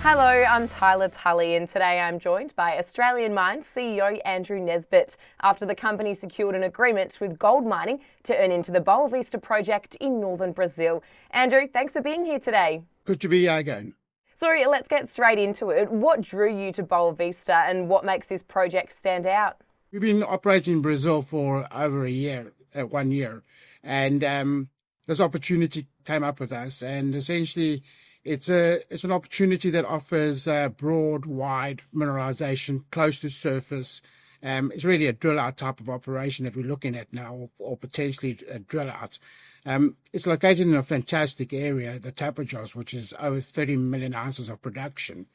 Hello, I'm Tylah Tully, and today I'm joined by Australian Mines CEO Andrew Nesbitt after the company secured an agreement with GoldMining to earn into the Boa Vista project in northern Brazil. Andrew, thanks for being here today. Good to be here again. So let's get straight into it. What drew you to Boa Vista and what makes this project stand out? We've been operating in Brazil for over a year, 1 year, and this opportunity came up with us, and essentially it's an opportunity that offers broad, wide mineralisation close to surface. It's really a drill-out type of operation that we're looking at now, or potentially a drill-out. It's located in a fantastic area, the Tapajós, which is over 30 million ounces of production.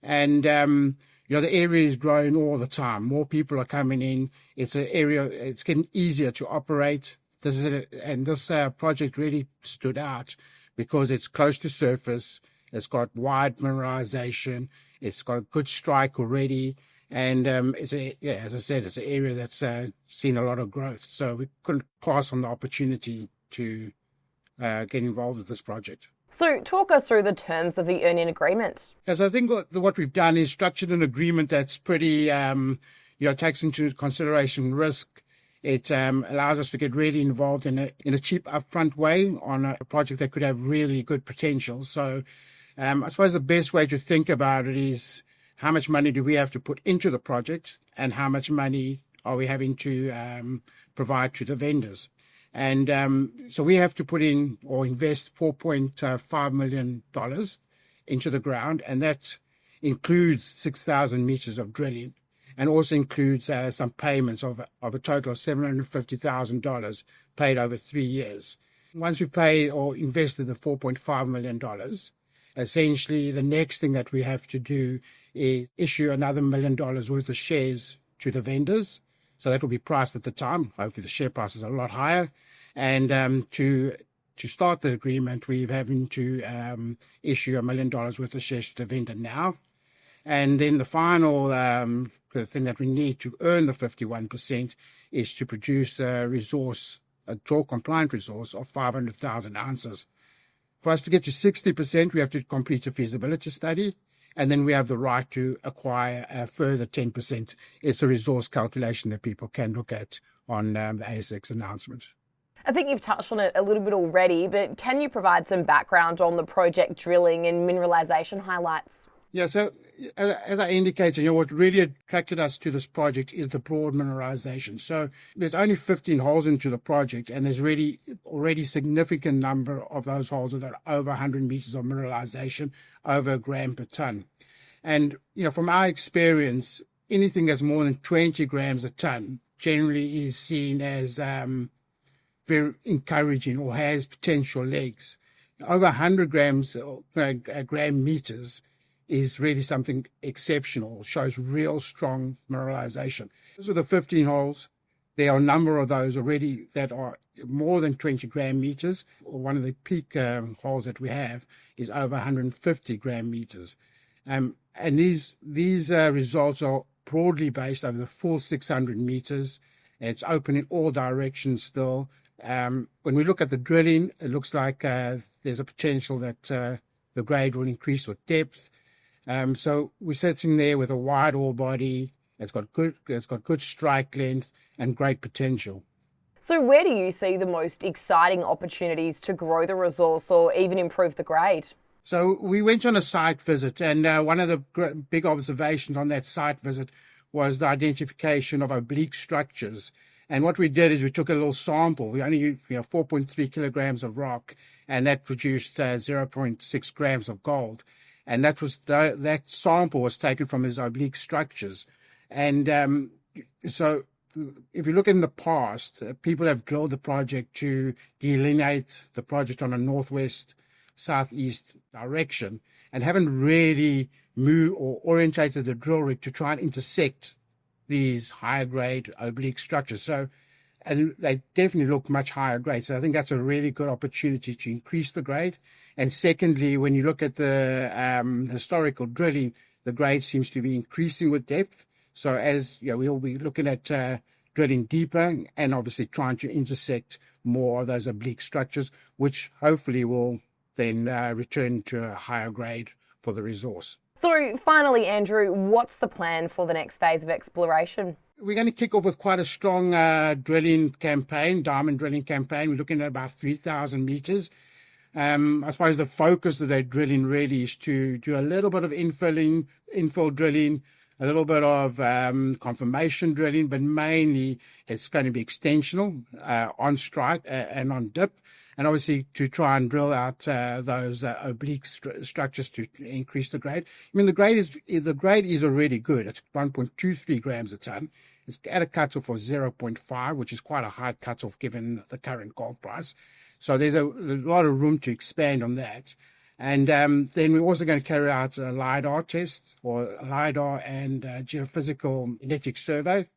And, the area is growing all the time. More people are coming in. It's an area, it's getting easier to operate. This project really stood out because it's close to surface. It's got wide mineralization. It's got a good strike already. And as I said, it's an area that's seen a lot of growth. So we couldn't pass on the opportunity to get involved with this project. So talk us through the terms of the earn-in agreement. Yes, I think what we've done is structured an agreement that's pretty, takes into consideration risk. It allows us to get really involved in a cheap upfront way on a project that could have really good potential. So I suppose the best way to think about it is how much money do we have to put into the project and how much money are we having to provide to the vendors. And so we have to put in or invest $4.5 million into the ground, and that includes 6,000 meters of drilling, and also includes some payments of a total of $750,000 paid over 3 years. Once we pay or invested the $4.5 million, essentially the next thing that we have to do is issue another $1 million worth of shares to the vendors. So that will be priced at the time. Hopefully the share price is a lot higher. And to start the agreement, we're having to issue $1 million worth of shares to the vendor now. And then the final thing that we need to earn the 51% is to produce a JORC-compliant resource of 500,000 ounces. For us to get to 60%, we have to complete a feasibility study. And then we have the right to acquire a further 10%. It's a resource calculation that people can look at on the ASX announcement. I think you've touched on it a little bit already, but can you provide some background on the project drilling and mineralisation highlights? Yeah, so as I indicated, what really attracted us to this project is the broad mineralisation. So there's only 15 holes into the project, and there's already significant number of those holes that are over 100 meters of mineralisation, over a gram per ton. And, from our experience, anything that's more than 20 grams a ton generally is seen as very encouraging or has potential legs. Over 100 grams, gram meters, is really something exceptional, shows real strong mineralization. Those are the 15 holes. There are a number of those already that are more than 20 gram meters. One of the peak holes that we have is over 150 gram meters. And these results are broadly based over the full 600 meters. It's open in all directions still. When we look at the drilling, it looks like there's a potential that the grade will increase with depth. So we're sitting there with a wide ore body. It's got good strike length and great potential. So where do you see the most exciting opportunities to grow the resource or even improve the grade? So we went on a site visit, and one of the big observations on that site visit was the identification of oblique structures. And what we did is we took a little sample. We only used 4.3 kilograms of rock, and that produced 0.6 grams of gold. And that sample was taken from his oblique structures. And so if you look in the past, people have drilled the project to delineate the project on a northwest, southeast direction and haven't really moved or orientated the drill rig to try and intersect these higher grade oblique structures. So, and they definitely look much higher grade. So I think that's a really good opportunity to increase the grade. And secondly, when you look at the historical drilling, the grade seems to be increasing with depth. So as we'll be looking at drilling deeper and obviously trying to intersect more of those oblique structures, which hopefully will then return to a higher grade for the resource. So finally, Andrew, what's the plan for the next phase of exploration? We're going to kick off with quite a strong drilling campaign, diamond drilling campaign. We're looking at about 3,000 meters. I suppose the focus of that drilling really is to do a little bit of infill drilling, a little bit of confirmation drilling, but mainly it's going to be extensional, on strike and on dip, and obviously to try and drill out those oblique structures to increase the grade. I mean, the grade is already good. It's 1.23 grams a ton. It's at a cutoff of 0.5, which is quite a high cutoff given the current gold price. So there's a lot of room to expand on that. And then we're also going to carry out a LiDAR test, or LiDAR and geophysical magnetic survey,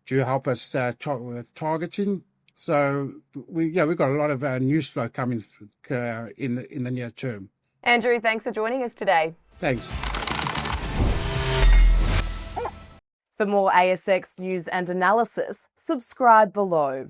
to help us with targeting. So we've got a lot of news flow coming in the near term. Andrew, thanks for joining us today. Thanks. For more ASX news and analysis, subscribe below.